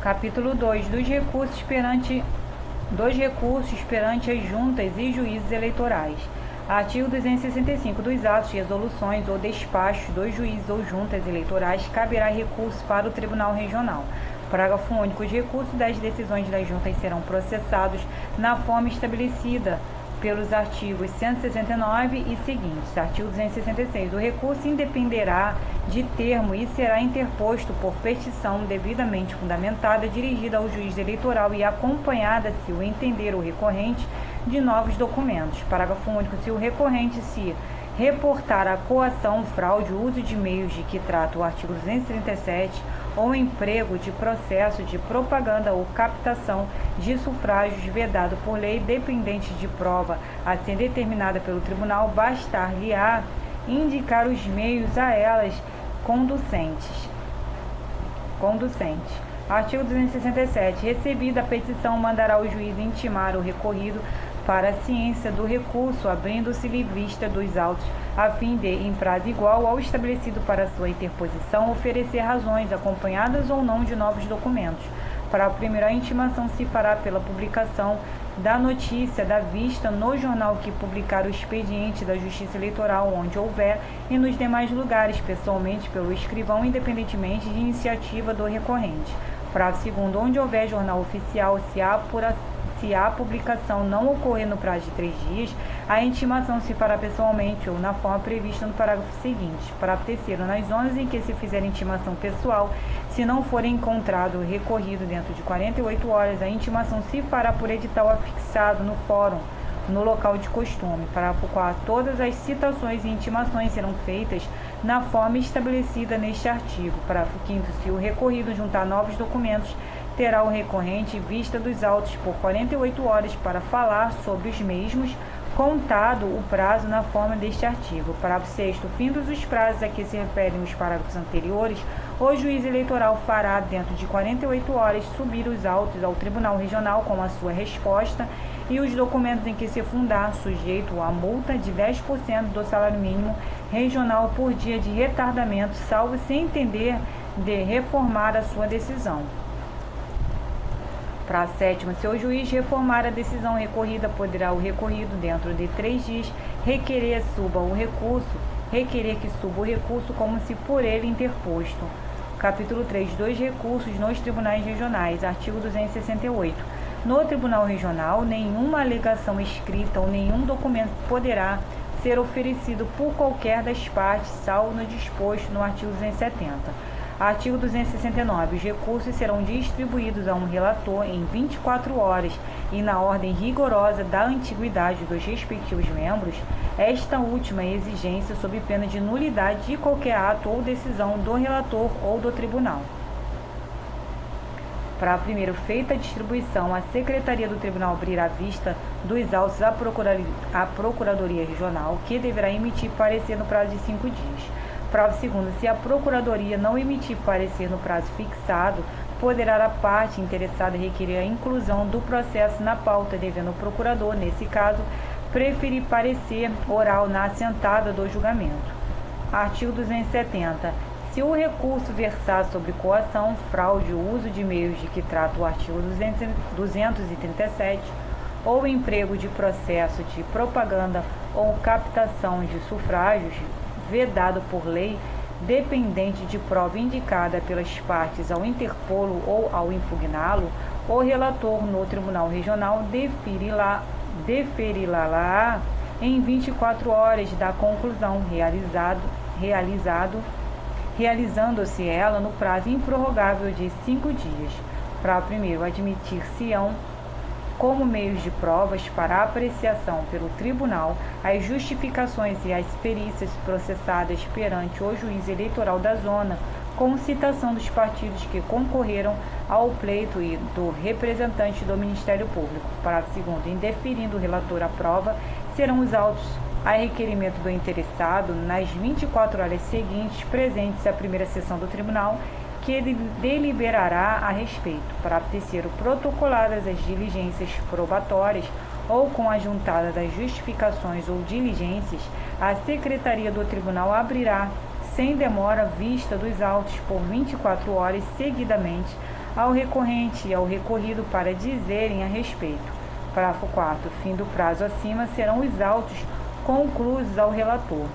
Capítulo 2 dos recursos perante as juntas e juízes eleitorais. Artigo 265. Dos atos, resoluções ou despachos dos juízes ou juntas eleitorais, caberá recurso para o Tribunal Regional. Parágrafo único. Os recursos das decisões das juntas serão processados na forma estabelecida pelos artigos 169 e seguintes. Artigo 266. O recurso independerá de termo e será interposto por petição devidamente fundamentada, dirigida ao juiz eleitoral e acompanhada, se o entender o recorrente, de novos documentos. Parágrafo único. Se o recorrente se reportar a coação, fraude, uso de meios de que trata o artigo 237 ou emprego de processo de propaganda ou captação de sufrágios vedado por lei, dependente de prova a ser determinada pelo tribunal, bastar-lhe-á indicar os meios a elas conducentes. Artigo 267. Recebida a petição, mandará o juiz intimar o recorrido para a ciência do recurso, abrindo-se-lhe vista dos autos, a fim de, em prazo igual ao estabelecido para sua interposição, oferecer razões, acompanhadas ou não de novos documentos. Para a primeira, a intimação se fará pela publicação da notícia da vista no jornal que publicar o expediente da Justiça Eleitoral, onde houver, e nos demais lugares, pessoalmente pelo escrivão, independentemente de iniciativa do recorrente. Parágrafo segundo. Onde houver jornal oficial, se a publicação não ocorrer no prazo de 3 dias, a intimação se fará pessoalmente ou na forma prevista no parágrafo seguinte. Parágrafo terceiro. Nas zonas em que se fizer intimação pessoal, se não for encontrado recorrido dentro de 48 horas, a intimação se fará por edital afixado no fórum, no local de costume. Parágrafo 4. Todas as citações e intimações serão feitas na forma estabelecida neste artigo. Parágrafo 5º. Se o recorrido juntar novos documentos, terá o recorrente vista dos autos por 48 horas para falar sobre os mesmos, contado o prazo na forma deste artigo. Parágrafo 6º. Findos os prazos a que se referem os parágrafos anteriores, o juiz eleitoral fará, dentro de 48 horas, subir os autos ao Tribunal Regional com a sua resposta e os documentos em que se fundar, sujeito à multa de 10% do salário mínimo regional por dia de retardamento, salvo se entender de reformar a sua decisão. Para a sétima, se o juiz reformar a decisão recorrida, poderá o recorrido, dentro de 3 dias, requerer que suba o recurso como se por ele interposto. Capítulo 3. Dos recursos nos tribunais regionais. Artigo 268. No Tribunal Regional, nenhuma alegação escrita ou nenhum documento poderá ser oferecido por qualquer das partes, salvo no disposto no artigo 270. Artigo 269. Os recursos serão distribuídos a um relator em 24 horas e na ordem rigorosa da antiguidade dos respectivos membros, esta última exigência sob pena de nulidade de qualquer ato ou decisão do relator ou do tribunal. Para a primeira feita a distribuição, a Secretaria do Tribunal abrirá vista dos autos à Procuradoria Regional, que deverá emitir parecer no prazo de 5 dias. Parágrafo segundo. Se a Procuradoria não emitir parecer no prazo fixado, poderá a parte interessada requerer a inclusão do processo na pauta, devendo o procurador, nesse caso, preferir parecer oral na assentada do julgamento. Artigo 270. Se o recurso versar sobre coação, fraude ou uso de meios de que trata o artigo 237, ou emprego de processo de propaganda ou captação de sufrágios, vedado por lei, dependente de prova indicada pelas partes ao interpô-lo ou ao impugná-lo, o relator no Tribunal Regional deferirá em 24 horas da conclusão, realizando-se ela no prazo improrrogável de 5 dias. Para primeiro, admitir-se-ão como meios de provas para apreciação pelo tribunal as justificações e as perícias processadas perante o juiz eleitoral da zona, com citação dos partidos que concorreram ao pleito e do representante do Ministério Público. Parágrafo segundo. Indeferindo o relator a prova, serão os autos a requerimento do interessado nas 24 horas seguintes presentes à primeira sessão do tribunal, que ele deliberará a respeito. Parágrafo terceiro. Protocoladas as diligências probatórias ou com a juntada das justificações ou diligências, a Secretaria do Tribunal abrirá, sem demora, vista dos autos por 24 horas seguidamente, ao recorrente e ao recorrido para dizerem a respeito. Parágrafo 4º. Fim do prazo acima serão os autos conclusos ao relator.